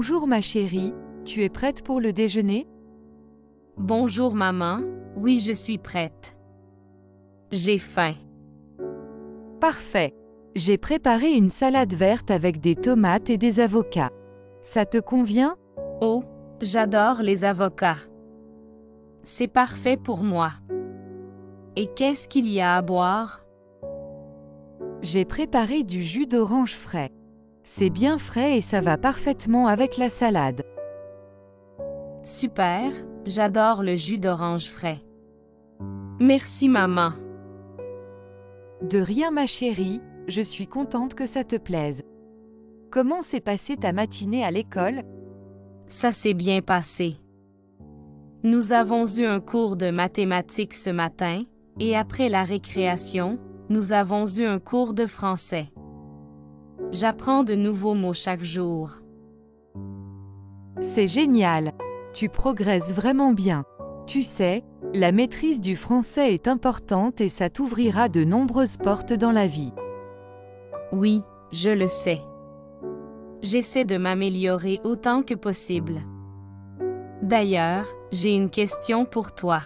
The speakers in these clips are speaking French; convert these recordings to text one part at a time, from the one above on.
Bonjour ma chérie, tu es prête pour le déjeuner? Bonjour maman, oui je suis prête. J'ai faim. Parfait. J'ai préparé une salade verte avec des tomates et des avocats. Ça te convient? Oh, j'adore les avocats. C'est parfait pour moi. Et qu'est-ce qu'il y a à boire? J'ai préparé du jus d'orange frais. C'est bien frais et ça va parfaitement avec la salade. Super, j'adore le jus d'orange frais. Merci maman. De rien ma chérie, je suis contente que ça te plaise. Comment s'est passée ta matinée à l'école? Ça s'est bien passé. Nous avons eu un cours de mathématiques ce matin, et après la récréation, nous avons eu un cours de français. J'apprends de nouveaux mots chaque jour. C'est génial. Tu progresses vraiment bien. Tu sais, la maîtrise du français est importante et ça t'ouvrira de nombreuses portes dans la vie. Oui, je le sais. J'essaie de m'améliorer autant que possible. D'ailleurs, j'ai une question pour toi.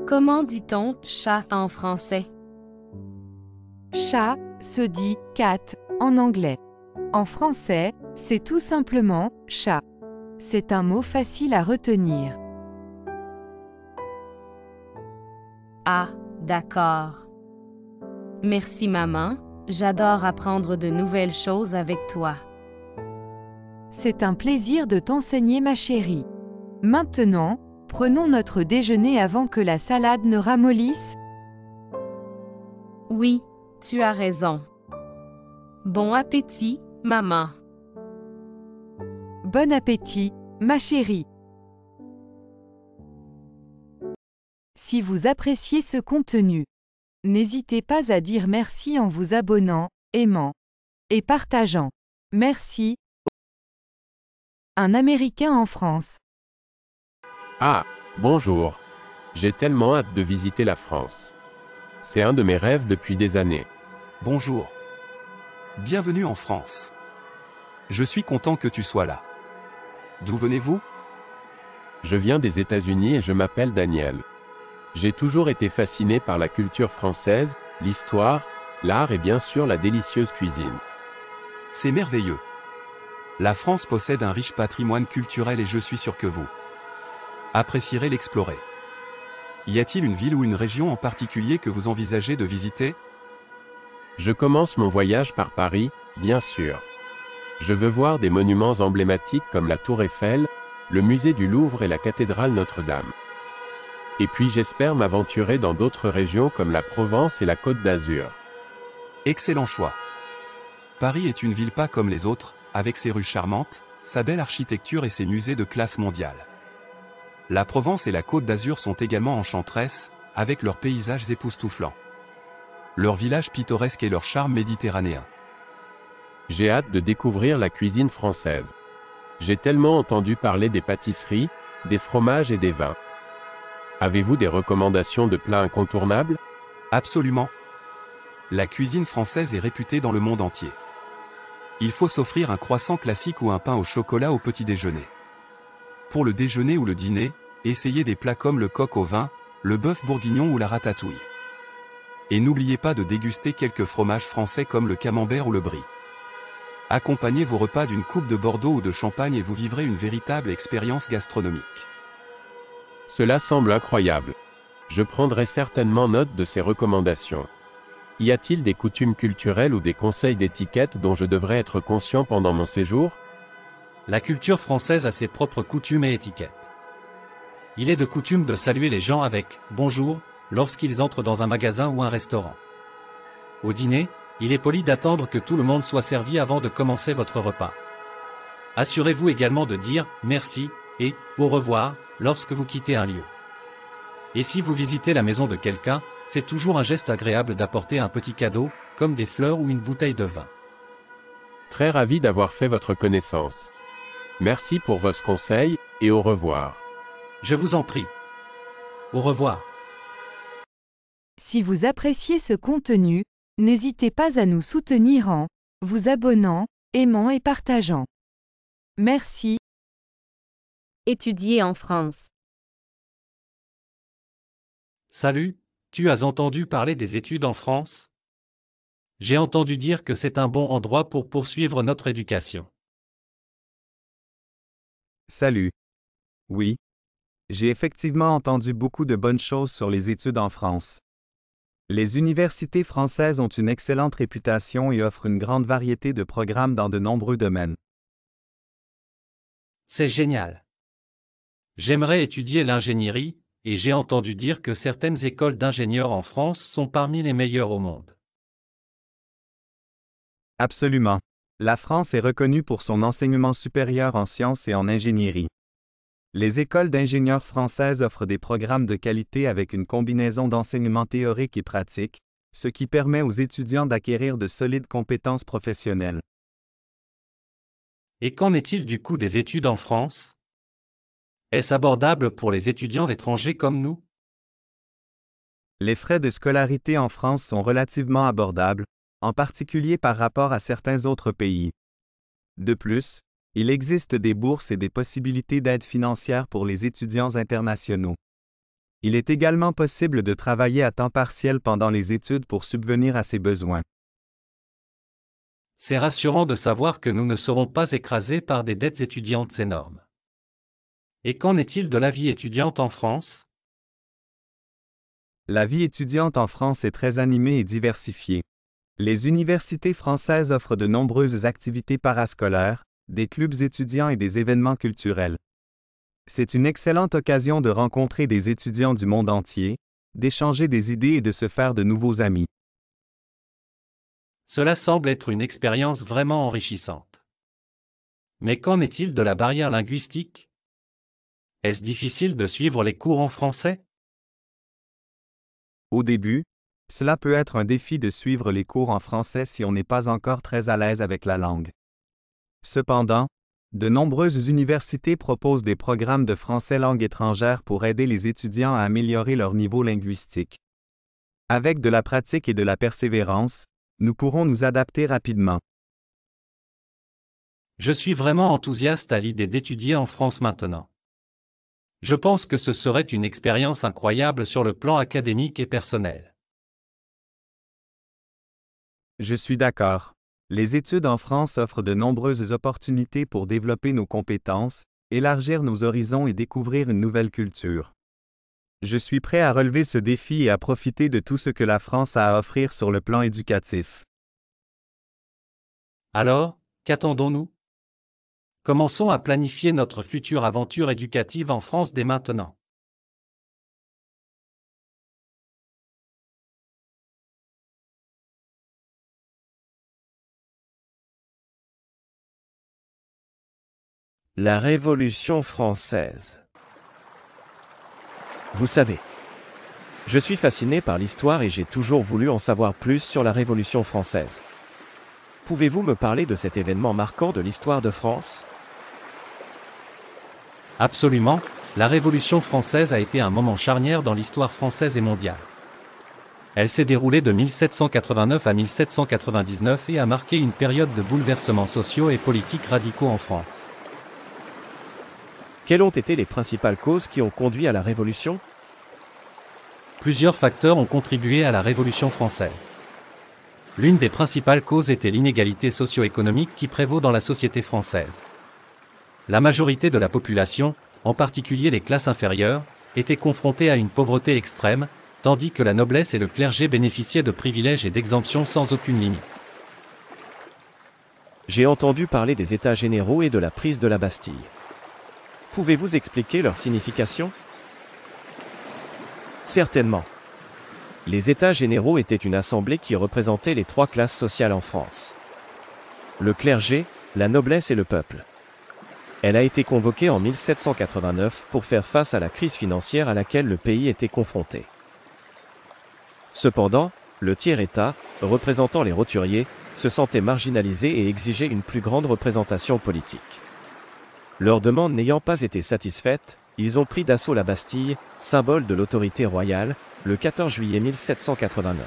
Comment dit-on chat en français? Chat se dit cat en anglais. En français, c'est tout simplement chat. C'est un mot facile à retenir. Ah, d'accord. Merci maman, j'adore apprendre de nouvelles choses avec toi. C'est un plaisir de t'enseigner ma chérie. Maintenant, prenons notre déjeuner avant que la salade ne ramollisse. Oui, tu as raison. Bon appétit, maman. Bon appétit, ma chérie. Si vous appréciez ce contenu, n'hésitez pas à dire merci en vous abonnant, aimant et partageant. Merci. Un Américain en France. Ah, bonjour. J'ai tellement hâte de visiter la France. C'est un de mes rêves depuis des années. Bonjour. Bienvenue en France. Je suis content que tu sois là. D'où venez-vous? Je viens des États-Unis et je m'appelle Daniel. J'ai toujours été fasciné par la culture française, l'histoire, l'art et bien sûr la délicieuse cuisine. C'est merveilleux. La France possède un riche patrimoine culturel et je suis sûr que vous apprécierez l'explorer. Y a-t-il une ville ou une région en particulier que vous envisagez de visiter? Je commence mon voyage par Paris, bien sûr. Je veux voir des monuments emblématiques comme la Tour Eiffel, le musée du Louvre et la cathédrale Notre-Dame. Et puis j'espère m'aventurer dans d'autres régions comme la Provence et la Côte d'Azur. Excellent choix. Paris est une ville pas comme les autres, avec ses rues charmantes, sa belle architecture et ses musées de classe mondiale. La Provence et la Côte d'Azur sont également enchanteresses, avec leurs paysages époustouflants, leurs villages pittoresques et leur charme méditerranéen. J'ai hâte de découvrir la cuisine française. J'ai tellement entendu parler des pâtisseries, des fromages et des vins. Avez-vous des recommandations de plats incontournables? Absolument. La cuisine française est réputée dans le monde entier. Il faut s'offrir un croissant classique ou un pain au chocolat au petit déjeuner. Pour le déjeuner ou le dîner, essayez des plats comme le coq au vin, le bœuf bourguignon ou la ratatouille. Et n'oubliez pas de déguster quelques fromages français comme le camembert ou le brie. Accompagnez vos repas d'une coupe de Bordeaux ou de champagne et vous vivrez une véritable expérience gastronomique. Cela semble incroyable. Je prendrai certainement note de ces recommandations. Y a-t-il des coutumes culturelles ou des conseils d'étiquette dont je devrais être conscient pendant mon séjour? La culture française a ses propres coutumes et étiquettes. Il est de coutume de saluer les gens avec « bonjour » lorsqu'ils entrent dans un magasin ou un restaurant. Au dîner, il est poli d'attendre que tout le monde soit servi avant de commencer votre repas. Assurez-vous également de dire « merci » et « au revoir » lorsque vous quittez un lieu. Et si vous visitez la maison de quelqu'un, c'est toujours un geste agréable d'apporter un petit cadeau, comme des fleurs ou une bouteille de vin. Très ravi d'avoir fait votre connaissance. Merci pour vos conseils, et au revoir. Je vous en prie. Au revoir. Si vous appréciez ce contenu, n'hésitez pas à nous soutenir en vous abonnant, aimant et partageant. Merci. Étudier en France. Salut, tu as entendu parler des études en France? J'ai entendu dire que c'est un bon endroit pour poursuivre notre éducation. Salut. Oui. J'ai effectivement entendu beaucoup de bonnes choses sur les études en France. Les universités françaises ont une excellente réputation et offrent une grande variété de programmes dans de nombreux domaines. C'est génial. J'aimerais étudier l'ingénierie, et j'ai entendu dire que certaines écoles d'ingénieurs en France sont parmi les meilleures au monde. Absolument. La France est reconnue pour son enseignement supérieur en sciences et en ingénierie. Les écoles d'ingénieurs françaises offrent des programmes de qualité avec une combinaison d'enseignement théorique et pratique, ce qui permet aux étudiants d'acquérir de solides compétences professionnelles. Et qu'en est-il du coût des études en France? Est-ce abordable pour les étudiants étrangers comme nous? Les frais de scolarité en France sont relativement abordables, en particulier par rapport à certains autres pays. De plus, il existe des bourses et des possibilités d'aide financière pour les étudiants internationaux. Il est également possible de travailler à temps partiel pendant les études pour subvenir à ces besoins. C'est rassurant de savoir que nous ne serons pas écrasés par des dettes étudiantes énormes. Et qu'en est-il de la vie étudiante en France? La vie étudiante en France est très animée et diversifiée. Les universités françaises offrent de nombreuses activités parascolaires, des clubs étudiants et des événements culturels. C'est une excellente occasion de rencontrer des étudiants du monde entier, d'échanger des idées et de se faire de nouveaux amis. Cela semble être une expérience vraiment enrichissante. Mais qu'en est-il de la barrière linguistique? Est-ce difficile de suivre les cours en français? Au début, cela peut être un défi de suivre les cours en français si on n'est pas encore très à l'aise avec la langue. Cependant, de nombreuses universités proposent des programmes de français langue étrangère pour aider les étudiants à améliorer leur niveau linguistique. Avec de la pratique et de la persévérance, nous pourrons nous adapter rapidement. Je suis vraiment enthousiaste à l'idée d'étudier en France maintenant. Je pense que ce serait une expérience incroyable sur le plan académique et personnel. Je suis d'accord. Les études en France offrent de nombreuses opportunités pour développer nos compétences, élargir nos horizons et découvrir une nouvelle culture. Je suis prêt à relever ce défi et à profiter de tout ce que la France a à offrir sur le plan éducatif. Alors, qu'attendons-nous? Commençons à planifier notre future aventure éducative en France dès maintenant. La Révolution française. Vous savez, je suis fasciné par l'histoire et j'ai toujours voulu en savoir plus sur la Révolution française. Pouvez-vous me parler de cet événement marquant de l'histoire de France? Absolument, la Révolution française a été un moment charnière dans l'histoire française et mondiale. Elle s'est déroulée de 1789 à 1799 et a marqué une période de bouleversements sociaux et politiques radicaux en France. Quelles ont été les principales causes qui ont conduit à la Révolution? Plusieurs facteurs ont contribué à la Révolution française. L'une des principales causes était l'inégalité socio-économique qui prévaut dans la société française. La majorité de la population, en particulier les classes inférieures, était confrontée à une pauvreté extrême, tandis que la noblesse et le clergé bénéficiaient de privilèges et d'exemptions sans aucune limite. J'ai entendu parler des États généraux et de la prise de la Bastille. Pouvez-vous expliquer leur signification? Certainement. Les États généraux étaient une assemblée qui représentait les trois classes sociales en France. Le clergé, la noblesse et le peuple. Elle a été convoquée en 1789 pour faire face à la crise financière à laquelle le pays était confronté. Cependant, le tiers-État, représentant les roturiers, se sentait marginalisé et exigeait une plus grande représentation politique. Leur demande n'ayant pas été satisfaite, ils ont pris d'assaut la Bastille, symbole de l'autorité royale, le 14 juillet 1789.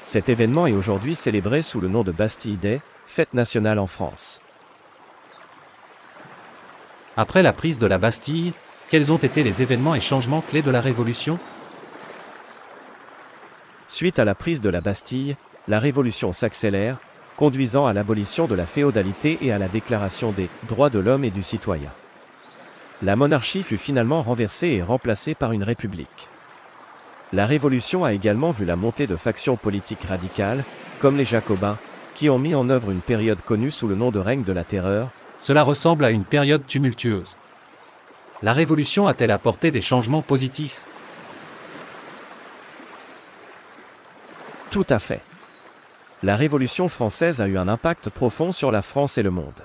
Cet événement est aujourd'hui célébré sous le nom de Bastille Day, fête nationale en France. Après la prise de la Bastille, quels ont été les événements et changements clés de la Révolution? Suite à la prise de la Bastille, la Révolution s'accélère, conduisant à l'abolition de la féodalité et à la déclaration des droits de l'homme et du citoyen. La monarchie fut finalement renversée et remplacée par une république. La Révolution a également vu la montée de factions politiques radicales, comme les Jacobins, qui ont mis en œuvre une période connue sous le nom de règne de la terreur. Cela ressemble à une période tumultueuse. La Révolution a-t-elle apporté des changements positifs? Tout à fait. La Révolution française a eu un impact profond sur la France et le monde.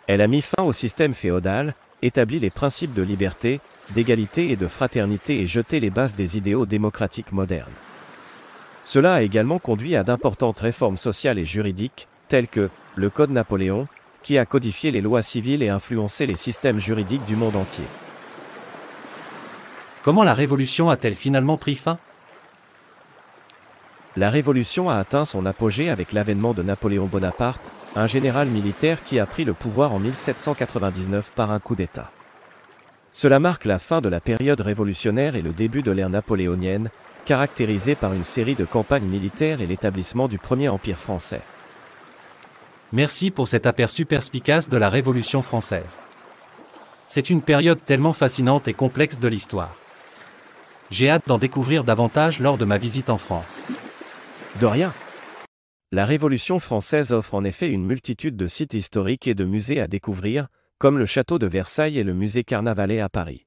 Elle a mis fin au système féodal, établi les principes de liberté, d'égalité et de fraternité et jeté les bases des idéaux démocratiques modernes. Cela a également conduit à d'importantes réformes sociales et juridiques, telles que le Code Napoléon, qui a codifié les lois civiles et influencé les systèmes juridiques du monde entier. Comment la Révolution a-t-elle finalement pris fin? La Révolution a atteint son apogée avec l'avènement de Napoléon Bonaparte, un général militaire qui a pris le pouvoir en 1799 par un coup d'État. Cela marque la fin de la période révolutionnaire et le début de l'ère napoléonienne, caractérisée par une série de campagnes militaires et l'établissement du premier empire français. Merci pour cet aperçu perspicace de la Révolution française. C'est une période tellement fascinante et complexe de l'histoire. J'ai hâte d'en découvrir davantage lors de ma visite en France. De rien. La Révolution française offre en effet une multitude de sites historiques et de musées à découvrir, comme le château de Versailles et le musée Carnavalet à Paris.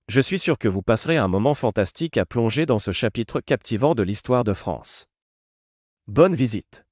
Je suis sûr que vous passerez un moment fantastique à plonger dans ce chapitre captivant de l'histoire de France. Bonne visite!